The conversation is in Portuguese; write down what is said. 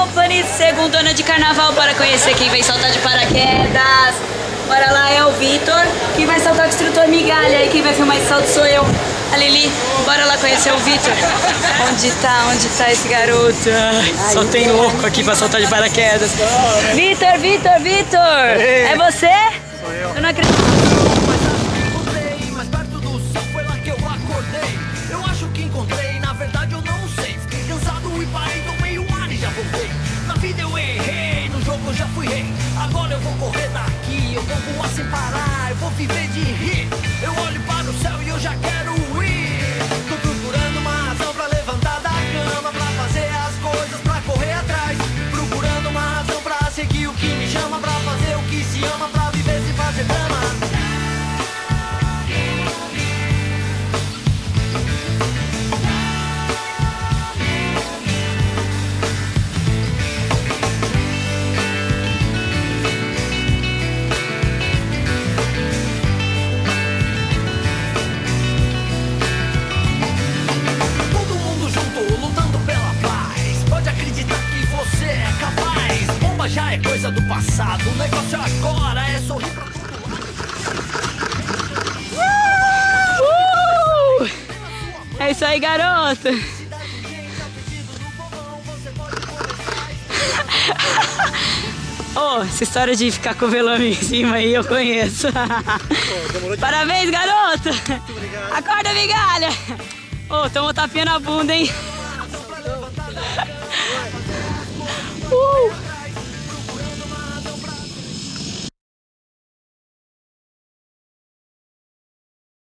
Tiffany, segundo ano de carnaval. Bora conhecer quem vem saltar de paraquedas. Bora lá, é o Vitor. Quem vai saltar com o instrutor migalha. E quem vai filmar esse salto sou eu, a Lili. Bora lá conhecer o Vitor. Onde tá esse garoto? Ai, só tem louco aqui pra saltar de paraquedas. Vitor! É você? Sou eu. Eu não acredito. Mas perto do céu foi lá que eu acordei. Eu acho que encontrei, na verdade eu não sei. Fiquei cansado e parei, tomei um ar e já voltei. Na vida eu errei, no jogo eu já fui rei. Agora eu vou correr daqui, eu vou voar sem parar, eu vou viver de rir. Eu olho para o céu e eu já quero ir. Tô procurando uma razão pra levantar da cama, pra fazer as coisas, pra correr atrás. Procurando uma razão pra seguir o que me chama, pra fazer o que se ama, pra viver sem fazer drama. Já é coisa do passado, o negócio agora é sorrir pra todo lado. É isso aí, garoto. Oh, essa história de ficar com o velame em cima aí eu conheço. Parabéns, garoto. Acorda, migalha. Oh, tomou tapinha na bunda, hein?